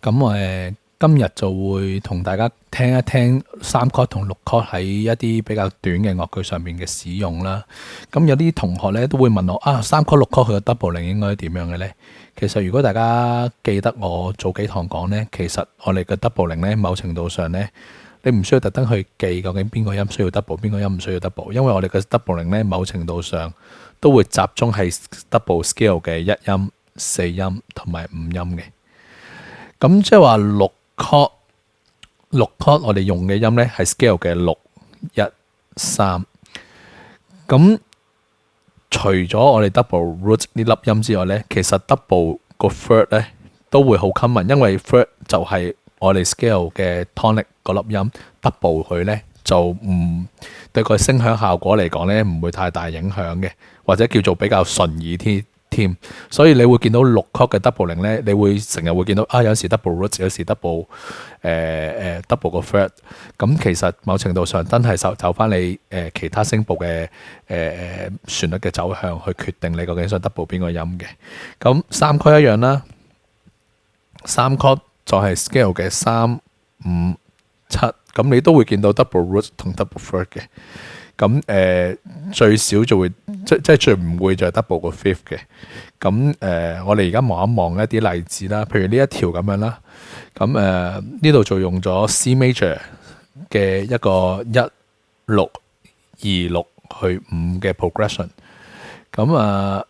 咁今日就會同大家聽一聽三 chord 同六 chord 喺一啲比較短嘅樂句上面嘅使用啦。咁有啲同學咧都會問我三 chord 六 chord 佢嘅 doubling 應該點樣嘅咧？其實如果大家記得我早幾堂講咧，其實我哋嘅 doubling 咧，某程度上咧，你唔需要特登去記究竟邊個音需要 double，邊個音唔需要 double，因為我哋嘅 doubling 咧，某程度上都會集中係 double scale 嘅一音、四音同埋五音嘅。咁即係話六 chord 我哋用嘅音咧係 scale 嘅6、1、3。咁除咗我哋 double root 呢粒音之外咧，其實 double 個 third 咧都會好 common，因為 third 就係我哋 scale 嘅 tonic 嗰粒音 double 佢咧就唔對個聲響效果嚟講咧唔會太大影響嘅，或者叫做比較順耳添。所以你會見到六 chord 嘅 doubling 咧，你會成日會見到有時 double root， 有時 double double 個 third。咁其實某程度上真係走翻你其他聲部嘅旋律嘅走向去決定你究竟想 double 邊個音嘅。咁三 chord 一樣啦，三 chord 就係 scale 嘅3、5、7，咁你都會見到 double root 同 double third 嘅。咁最少就會即係最唔會就係 double 個 fifth 嘅。咁我哋而家望一望一啲例子啦，譬如呢一條咁樣啦。咁呢度就用咗 C major 嘅一個1、6、2、6去5嘅 progression。咁呢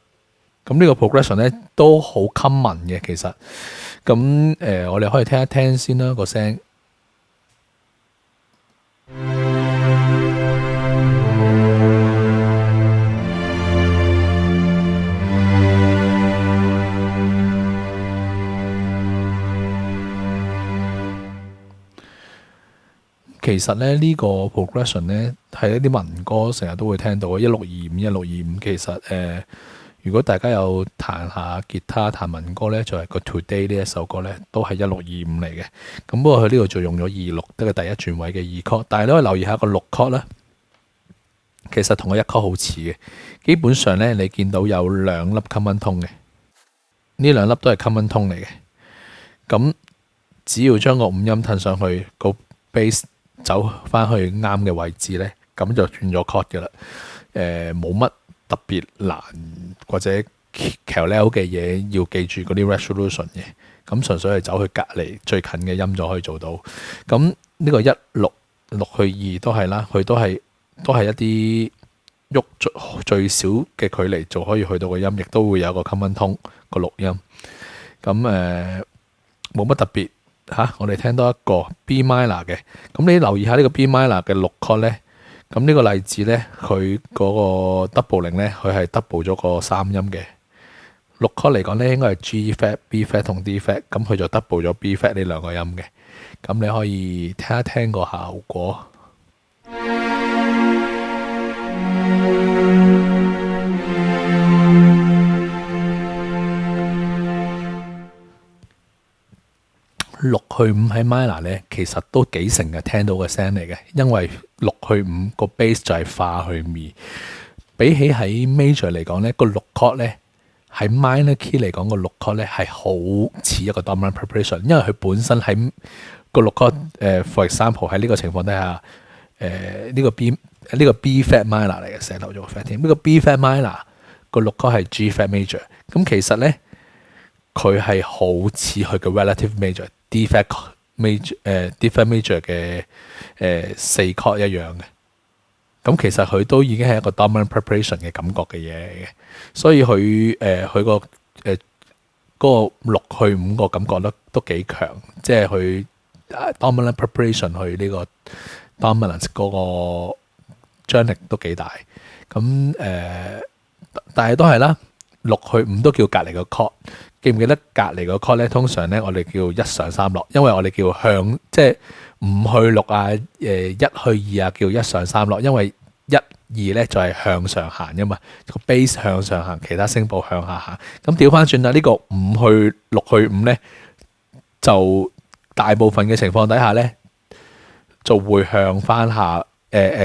個 progression 咧都好 common 嘅其實。咁我哋可以聽一聽先啦個聲。其實咧呢個 progression 咧係一啲民歌成日都會聽到嘅，1625、1625。其實如果大家有彈下吉他彈民歌咧，就係個 Today 呢一首歌咧都係1625嚟嘅。咁不過佢呢度就用咗26，得個第一轉位嘅2 chord。但係你可以留意下個6 chord 啦，其實同個1 chord 好似嘅。基本上咧你見到有2粒 common tone 嘅，呢2粒都係 common tone 嚟嘅。咁只要將個5音褪上去，個 bass走翻去啱嘅位置咧，咁就轉咗 chord 嘅啦。冇乜特別難或者橋溜嘅嘢要記住嗰啲 resolution 嘅，咁純粹係走去隔離最近嘅音就可以做到。咁呢個1、6、6去2都係啦，佢都係一啲喐最少嘅距離就可以去到個音，亦都會有個 common tone 個錄音。咁冇乜特別。我哋聽多一個 B minor 嘅，咁你留意下呢個 B minor 嘅6 chord 咧，咁呢個例子咧，佢嗰個 doubling 咧，佢係 double 咗個3音嘅。6 chord 嚟講咧，應該係 G flat、B flat 同 D flat，咁佢就 double 咗 B flat 呢2個音嘅。咁你可以聽一聽個效果。6去5喺 minor 咧，其實都幾成日聽到嘅聲嚟嘅，因為6去5個 bass 就係化去 mi。比起喺 major 嚟講咧，個6 chord 咧喺 minor key 嚟講個6 chord 咧係好似一個 dominant preparation，因為佢本身喺個6 chord，for example 喺呢個情況底下，呢個 B flat minor 嚟嘅，寫漏咗個 flat 添。呢個 B flat minor 個6 chord 係 G flat major，咁其實咧佢係好似佢嘅 relative major。D flat major 嘅4 chord 一樣嘅，咁其實佢都已經係一個 dominant preparation 嘅感覺嘅嘢嚟嘅，所以佢個嗰個6去5個感覺都幾強，即係佢 dominant preparation 去呢個 dominance 嗰個張力都幾大。咁但係都係啦，6去5都叫隔離個 chord。記唔記得隔離個 chord 咧？通常咧我哋叫1上3落，因為我哋叫向即係5去6啊，1去2啊叫1上3落，因為1、2咧就係向上行噶嘛，個 bass 向上行，其他聲部向下行。咁調翻轉啦，呢個5去6去5咧，就大部分嘅情況底下咧就會向翻下，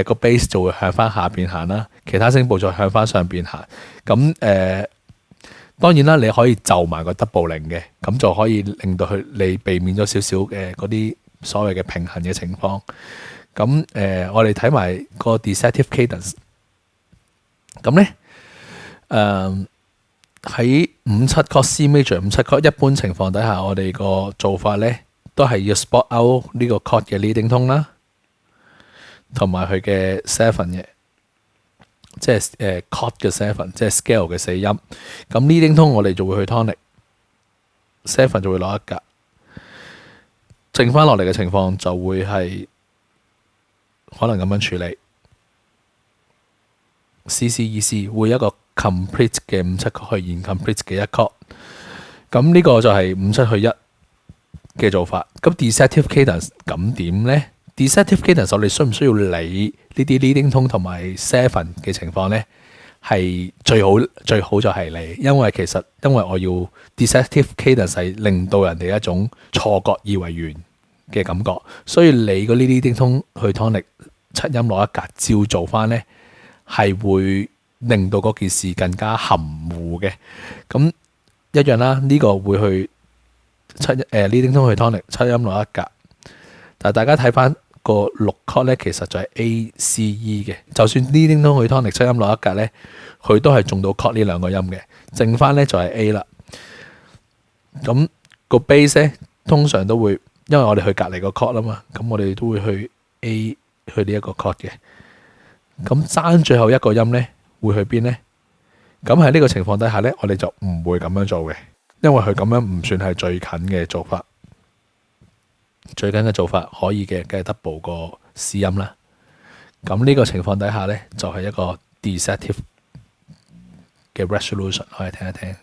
個 bass 就會向翻下邊行啦，其他聲部再向翻上邊行。咁當然啦，你可以就埋個 doubling 嘅，咁就可以令到你避免咗少少嘅嗰啲所謂嘅平衡嘅情況。咁我哋睇埋個 deceptive cadence。咁咧喺5/7 chord C major 5/7 chord， 一般情況底下，我哋個做法咧都係要 spot out 呢個 chord 嘅 leading tone 啦，同埋佢嘅 seven 嘅。即係chord 嘅 seven， 即係 scale 嘅4音。咁 leading tone 我哋就會去 tonic，seven 就會攞一格，剩翻落嚟嘅情況就會係可能咁樣處理。C C E C 會一個 complete 嘅5/7 chord去 incomplete 嘅1 chord。咁呢個就係5/7去1嘅做法。咁 deceptive cadence 咁點咧？deceptive cadence 我哋需唔需要理呢啲 leading tone 同埋 seven 嘅情況咧？係最好就係理，因為我要 deceptive cadence 係令到人哋一種錯覺以為完嘅感覺，所以你嗰啲 leading tone 去 tonic 7音攞一格照做翻咧，係會令到嗰件事更加含糊嘅。咁一樣啦，呢個會去leading tone 去 tonic 7音攞一格，但係大家睇翻個6 chord 咧，其實就係 A、C、E 嘅。就算 leading tone 去 tonic 7音攞一格咧，佢都係中到 chord 呢兩個音嘅。剩翻咧就係 A 啦。咁個 bass 咧通常都會，因為我哋去隔離個 chord 啦嘛，咁我哋都會去 A 去呢一個 chord 嘅。咁爭最後一個音咧會去邊咧？咁喺呢個情況底下咧，我哋就唔會咁樣做嘅，因為佢咁樣唔算係最近嘅做法。最緊嘅做法可以嘅，梗係 double 個 C 音啦。咁呢個情況底下咧，就係一個 deceptive 嘅 resolution， 可以聽一聽。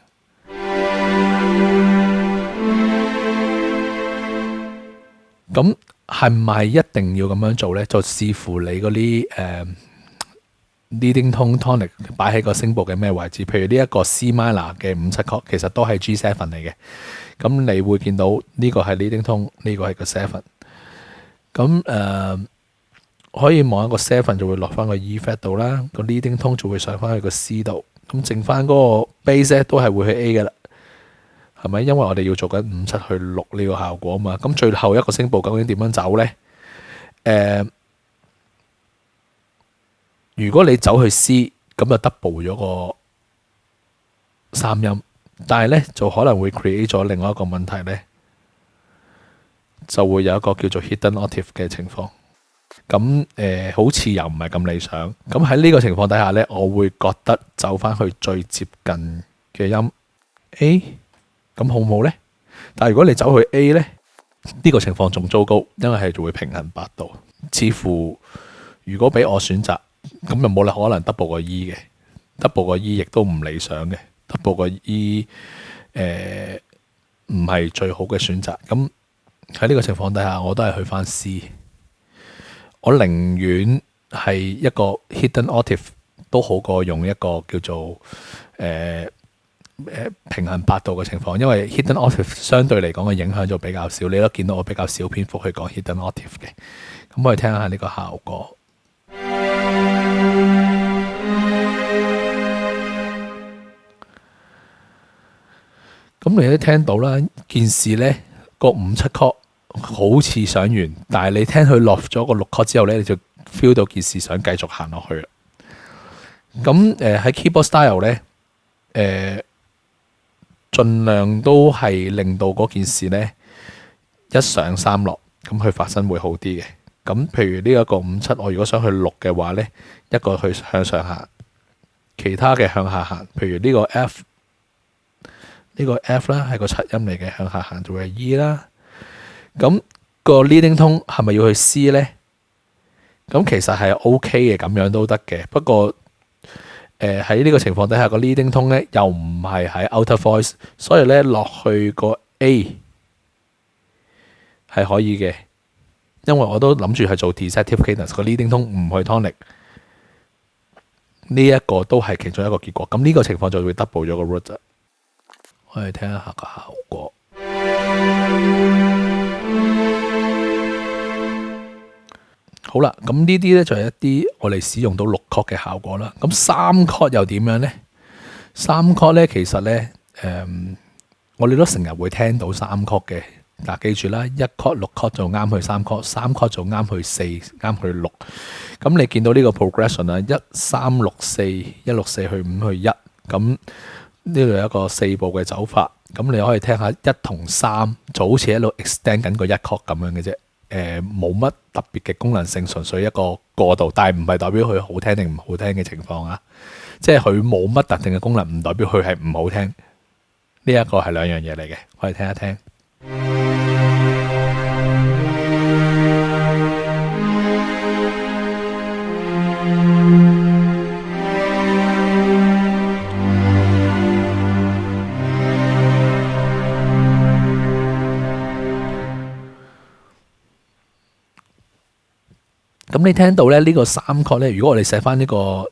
咁係咪一定要咁樣做咧？就視乎你嗰啲leading tone tonic 擺喺個聲部嘅咩位置。譬如呢一個 C minor 嘅5/7 chord，其實都係 G7 嚟嘅。咁你會見到呢個係 leading tone， 呢個係個 seven。咁可以望一個 seven 就會落翻個 E flat 度啦，個 leading tone 就會上翻去個 C 度。咁剩翻嗰個 bass 咧都係會去 A 嘅啦，係咪？因為我哋要做緊5/7去6呢個效果啊嘛。咁最後一個聲部究竟點樣走咧？如果你走去 C， 咁就 double 咗個3音。但係咧就可能會 create 咗另外一個問題咧，就會有一個叫做 hidden octave 嘅情況。咁好似又唔係咁理想。咁喺呢個情況底下咧，我會覺得走翻去最接近嘅音 A， 咁好唔好咧？但係如果你走去 A 咧，呢個情況仲糟糕，因為係就會平衡8度。似乎如果俾我選擇，咁就冇可能 double 個 E 嘅，double 個 E 亦都唔理想嘅。double 個 E 唔係最好嘅選擇。咁喺呢個情況底下，我都係去翻 C。我寧願係一個 hidden octave 都好過用一個叫做平衡8度嘅情況，因為 hidden octave 相對嚟講嘅影響就比較少。你都見到我比較少篇幅去講 hidden octave 嘅。咁我哋聽下呢個效果。咁你都聽到啦，件事咧個5/7 chord好似想完，但係你聽佢落咗個6 chord 之後咧，你就 feel 到件事想繼續行落去啦。咁喺 keyboard style 咧，盡量都係令到嗰件事咧1上3落，咁佢發生會好啲嘅。咁譬如呢一個5/7，我如果想去6嘅話咧，一個去向上行，其他嘅向下行。譬如呢個 F。呢個 F 啦係個7音嚟嘅，向下行就會係 E 啦。咁個 leading tone 係咪要去 C 咧？咁其實係 OK 嘅，咁樣都得嘅。不過喺呢個情況底下，個 leading tone 咧又唔係喺 outer voice， 所以咧落去個 A 係可以嘅。因為我都諗住係做 deceptive cadence， 個 leading tone 唔去 tonic， 呢一個都係其中一個結果。咁呢個情況就會 double 咗個 root。我哋聽一下個效果。好啦，咁呢啲咧就係一啲我哋使用到6 chord 嘅效果啦。咁3 chord 又點樣咧？3 chord 咧其實咧我哋都成日會聽到3 chord 嘅。嗱，記住啦，1 chord 6 chord 就啱去3 chord，3 chord 就啱去4，啱去6。咁你見到呢個 progression 啊，1 3 6 4，1 6 4去5去1，咁呢度有一個4步嘅走法。咁你可以聽下1同3，就好似喺度 extend 緊個1 chord 咁樣嘅啫。冇乜特別嘅功能性，純粹一個過渡，但係唔係代表佢好聽定唔好聽嘅情況啊。即係佢冇乜特定嘅功能，唔代表佢係唔好聽。呢一個係兩樣嘢嚟嘅，我哋聽一聽。咁你聽到咧呢個3 chord 咧，如果我哋寫翻呢個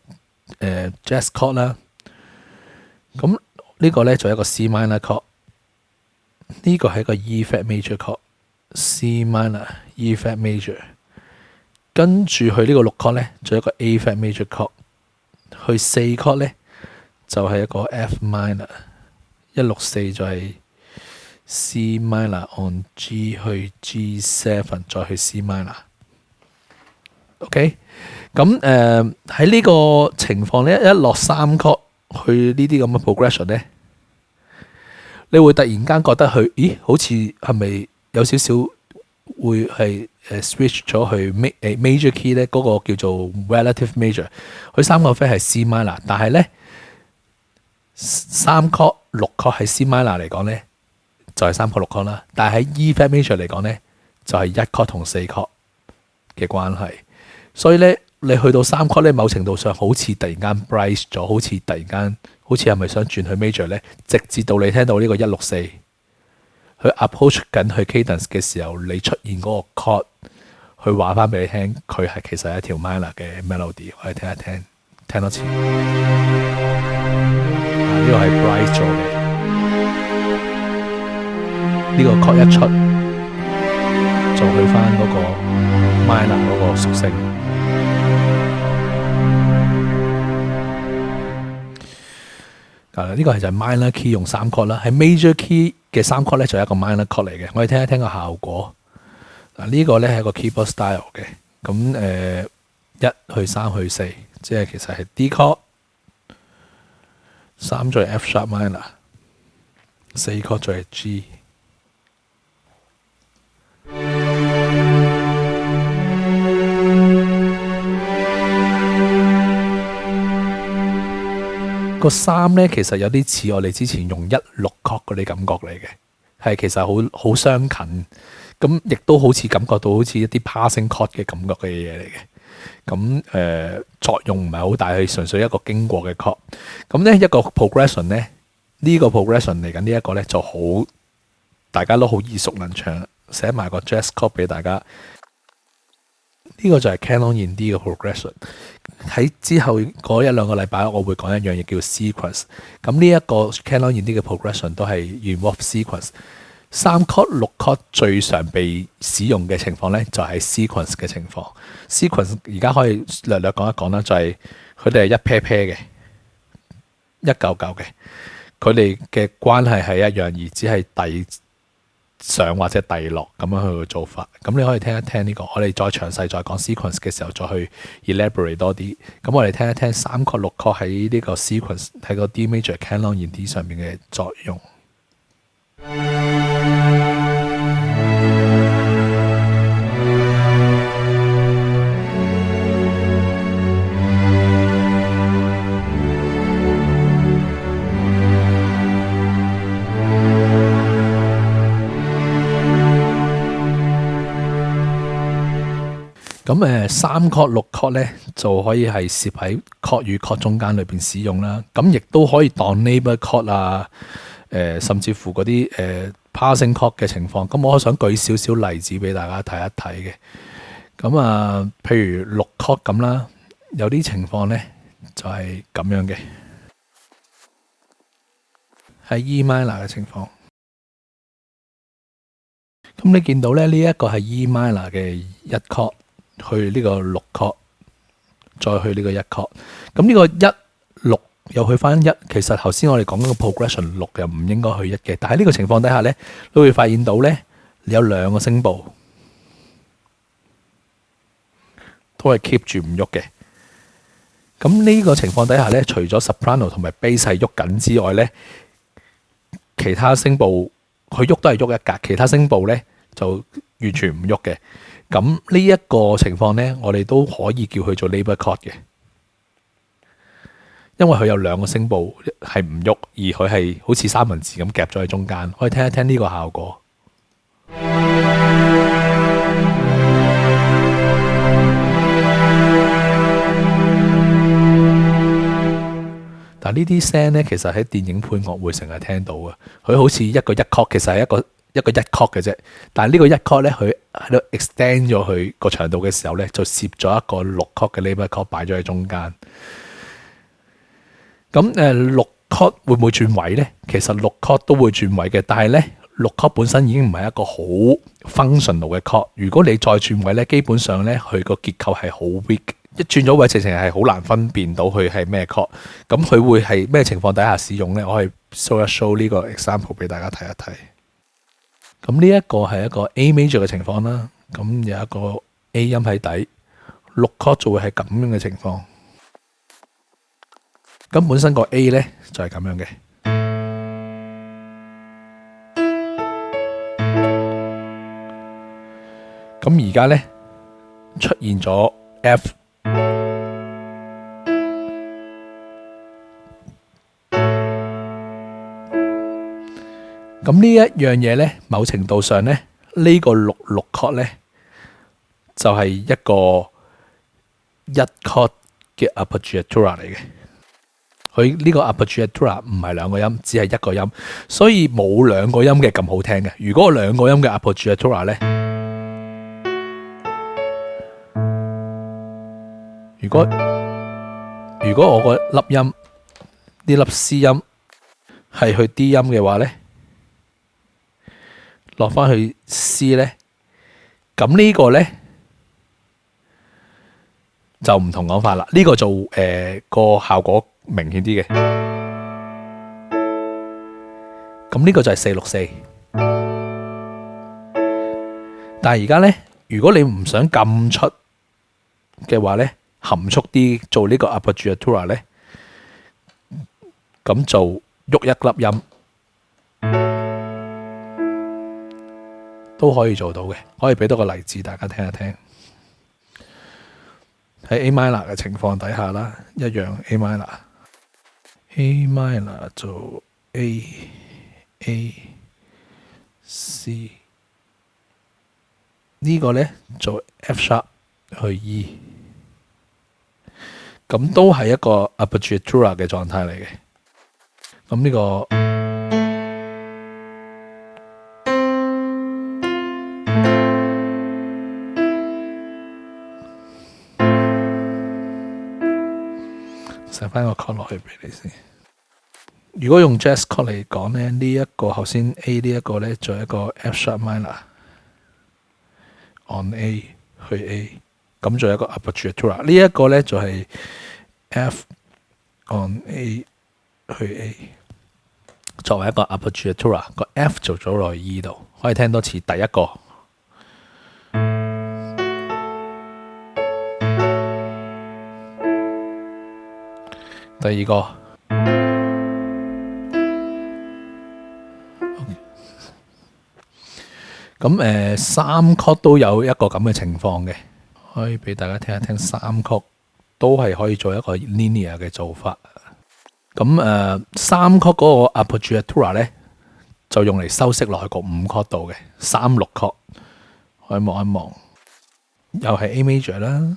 jazz chord 啦，咁呢個咧就係一個 C minor chord， 呢個係一個 E flat major chord，C minor E flat major， 跟住去呢個6 chord 咧就一個 A flat major chord， 去4 chord 咧就係一個 F minor，1 6 4就係 C minor on G 去 G7， 再去 C minor。OK， 咁喺呢個情況咧，一落3 chord 去呢啲咁嘅 progression 咧，你會突然間覺得佢，咦，好似係咪有少少會係switch 咗去 major key 咧？嗰個叫做 relative major， 佢3個 fret 係 C minor， 但係咧3 chord 6 chord 係 C minor 嚟講咧，就係3 chord 6 chord 啦。但係喺 E flat major 嚟講咧，就係1 chord 同4 chord 嘅關係。所以咧，你去到3 chord 咧，某程度上好似突然間 bright 咗，好似突然間，好似係咪想轉去 major 咧？直至到你聽到呢個1 6 4，佢 approach 緊去 cadence 嘅時候，你出現嗰個 chord， 去話翻俾你聽，佢係其實係一條 minor 嘅 melody。我哋聽一聽，聽多次。呢個係 bright 咗嘅，呢個 chord 一出就去翻嗰個 minor 嗰個屬性。呢個係就係 minor key 用3 chord 啦，喺 major key 嘅3 chord 咧就係一個 minor chord 嚟嘅。我哋聽一聽個效果。呢個咧係一個 keyboard style 嘅。咁1去3去4，即係其實係 D chord， 3再 F sharp minor， 4 chord 再係 G。個3咧其實有啲似我哋之前用1 6 chord 嗰啲感覺嚟嘅，係其實好相近，咁亦都好似感覺到好似一啲 passing chord 嘅感覺嘅嘢嚟嘅。咁作用唔係好大，係純粹一個經過嘅 chord。咁咧一個 progression 咧，呢個 progression 嚟緊呢一個咧就好，大家都好耳熟能詳，寫埋個 jazz chord 俾大家。呢個就係 Canon in D 嘅 progression。喺之後嗰1 2個禮拜，我會講一樣嘢叫 sequence。咁呢一個 Canon in D 嘅 progression 都係 involve sequence。3 chord 6 chord 最常被使用嘅情況咧，就係 sequence 嘅情況。sequence 而家可以略略講一講啦，就係佢哋係一 pair pair 嘅，一嚿嚿嘅，佢哋嘅關係係一樣，而只係遞上或者遞落咁樣去嘅做法。咁你可以聽一聽呢個，我哋再詳細再講 sequence 嘅時候再去 elaborate 多啲。咁我哋聽一聽3 chord 6 chord 喺呢個 sequence 喺個 D major Canon in D 上面嘅作用。咁3 chord 6 chord 咧就可以係攝喺 chord 與 chord 中間裏邊使用啦。咁亦都可以當 neighbor chord 啊，甚至乎嗰啲passing chord 嘅情況。咁我想舉少少例子俾大家睇一睇嘅。咁譬如6 chord 咁啦，有啲情況咧就係咁樣嘅，係 E minor 嘅情況。咁你見到咧呢一個係 E minor 嘅1 chord。去呢個6 chord，再去呢個1 chord。咁呢個1 6又去翻一。其實頭先我哋講嗰個 progression 6又唔應該去1嘅，但係呢個情況底下呢，你會發現到呢，你有2個聲部都係 keep 住唔喐嘅。咁呢個情況底下呢，除咗 soprano 同埋 bass 係喐緊之外呢，其他聲部佢喐都係喐一格，其他聲部呢就完全唔喐嘅。咁呢一個情況呢，我哋都可以叫佢做 labor chord 嘅，因為佢有2個聲部係唔喐，而佢係好似三文治咁夾咗喺中間。可以聽一聽呢個效果。但呢啲聲呢，其實喺電影配樂會成日聽到嘅。佢好似一個1 chord，其實係一個1 chord 嘅啫。但係呢個1 chord 呢，佢喺度 extend 咗佢個長度嘅時候呢，就攝咗一個6 chord 嘅 labor chord 擺咗喺中間。咁6 chord 會唔會轉位呢？其實6 chord 都會轉位嘅，但係呢6 chord 本身已經唔係一個好 functional 嘅 chord。如果你再轉位呢，基本上呢，佢個結構係好 weak。一轉咗位，直情係好難分辨到佢係咩 chord。咁佢會係咩情況底下使用呢？我係 show 呢個 example 俾大家睇一睇。咁呢一個係一個 A major 嘅情況啦。咁有一個 A 音喺底，6 chord 就會係咁樣嘅情況。咁本身個 A 呢，就係咁樣嘅。咁而家呢，出現咗 F。咁呢一樣嘢呢，某程度上呢，呢個6 chord 呢，就係一個1 chord 嘅 appoggiatura 嚟嘅。佢呢個 appoggiatura 唔係2個音，只係1個音，所以冇2個音嘅咁好聽嘅。如果2個音嘅 appoggiatura 呢，如果我個粒音呢粒 C 音係去 D 音嘅話呢，落翻去 C 呢，咁呢個呢，就唔同講法啦。呢個就個效果明顯啲嘅。咁呢個就係464。但係而家呢，如果你唔想咁出嘅話呢，含蓄啲做呢個 appoggiatura 呢，咁就喐一粒音都可以做到嘅。可以俾多個例子大家聽一聽。喺 A minor 嘅情況底下啦，一樣 A minor。A minor 做 A、A、C， 呢個呢做 F sharp 去 E， 咁都係一個 appoggiatura 嘅狀態嚟嘅。咁呢個寫翻個 chord 落去俾你先。如果用 jazz chord 嚟講咧，呢一個頭先 A 呢一個咧，做一個 F sharp minor on A 去 A， 咁做一個 appoggiatura。呢一個咧就係 F on A 去 A， 作為一個 appoggiatura， 個 F 做咗落去 E 度。可以聽多次第一個。第二個，咁3 chord 都有一個咁嘅情況嘅，可以俾大家聽一聽。3 chord 都係可以做一個 linear 嘅做法。咁3 chord 嗰個 appoggiatura 咧，就用嚟修飾落去個5 chord 度嘅3、6 chord。可以望一望，又係 A major 啦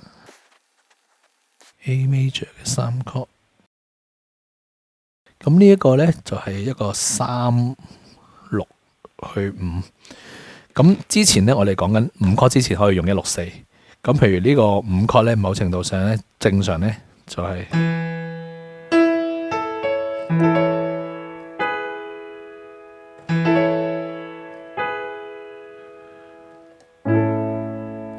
，A major 嘅3 chord。咁呢一個呢，就係一個3、6去5。咁之前呢，我哋講緊5 chord之前可以用164。咁譬如呢個5 chord呢，某程度上呢，正常呢就係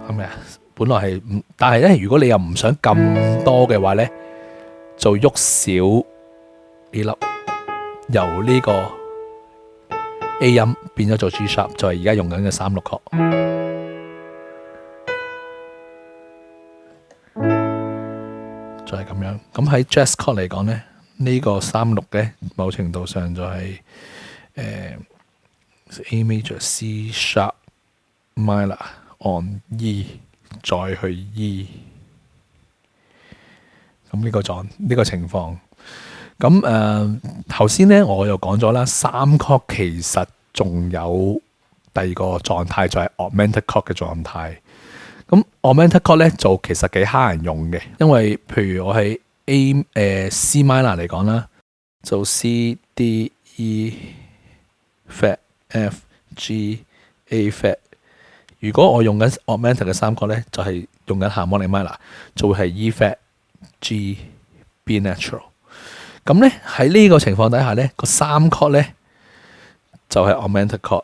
係咪啊？本來係，但係呢，如果你又唔想咁多嘅話呢，就喐少呢粒，由呢個 A 音變咗做 G sharp，就係而家用緊嘅3/6 chord。就係咁樣。咁喺 Jazz chord 嚟講咧，呢個3/6咧，某程度上就係A major C sharp minor on E 再去 E。咁呢個情況。咁頭先咧我又講咗啦，3 chord 其實仲有第二個狀態就係 augmented chord 嘅狀態。咁 augmented chord 咧就其實幾蝦人用嘅，因為譬如我喺 C minor 嚟講啦，就 C D E flat F G A flat。如果我用緊 augmented 嘅3 chord 咧，就係用緊 harmonic minor，就會係 E flat G B natural。咁咧喺呢個情況底下咧，個3 chord 咧就係 augmented chord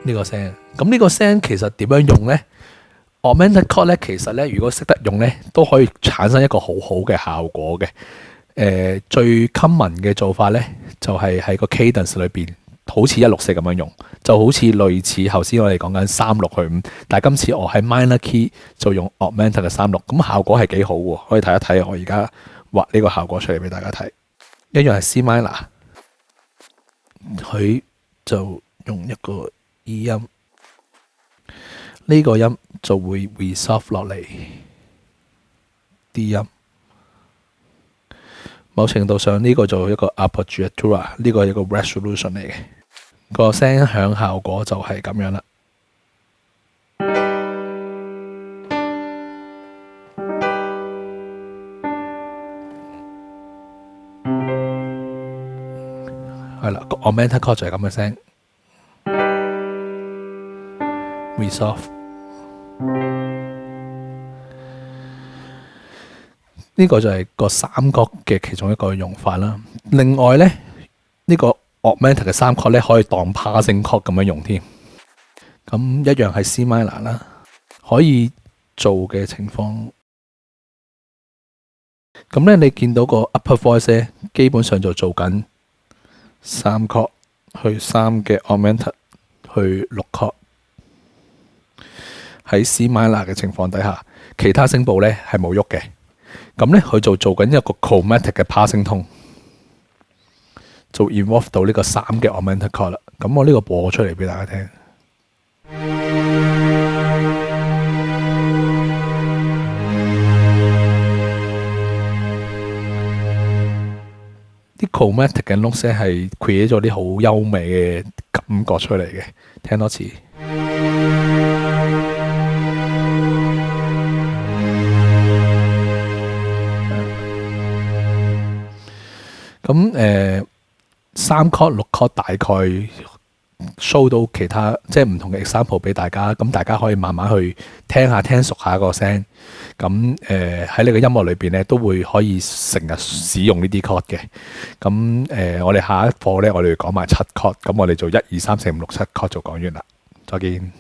呢個聲。咁呢個聲其實點樣用咧 ？augmented chord 咧其實咧，如果識得用咧，都可以產生一個好好嘅效果嘅。最 common 嘅做法咧，就係喺個 cadence 裏邊，好似164咁樣用，就好似類似頭先我哋講緊3/6去5，但係今次我喺 minor key 就用 augmented 嘅3/6，咁效果係幾好喎，可以睇一睇我而家畫呢個效果出嚟俾大家睇。一樣係 C minor， 佢就用一個 E 音，呢個音就會 resolve 落嚟 D 音。某程度上呢個就一個 appoggiatura， 呢個係一個 resolution 嚟嘅。個聲響效果就係咁樣啦。係啦，個 augmented chord 就係咁嘅聲。resolve 呢個就係個3 chord 嘅其中一個用法啦。另外咧，呢個 augmented 嘅3 chord 咧可以當 passing chord 咁樣用添。咁一樣係 C minor 啦，可以做嘅情況。咁咧你見到個 upper voice 咧，基本上就做緊3 chord 去3嘅 augmented 去6 chord。喺 C minor 嘅情況底下，其他聲部咧係冇喐嘅。咁咧佢就做緊一個 chromatic 嘅 passing tone， 就 involve 到呢個3嘅 augmented chord 啦。咁我呢個播出嚟俾大家聽。啲 chromatic 嘅 notes 係 create 咗啲好優美嘅感覺出嚟嘅，聽多次。咁3 chord 6 chord 大概 show 到其他即係唔同嘅 example 俾大家，咁大家可以慢慢去聽熟下個聲。咁喺你嘅音樂裏邊咧，都會可以成日使用呢啲 chord 嘅。咁我哋下一課咧，我哋講埋7 chord，咁我哋做1、2、3、4、5、6、7 chord 就講完啦。再見。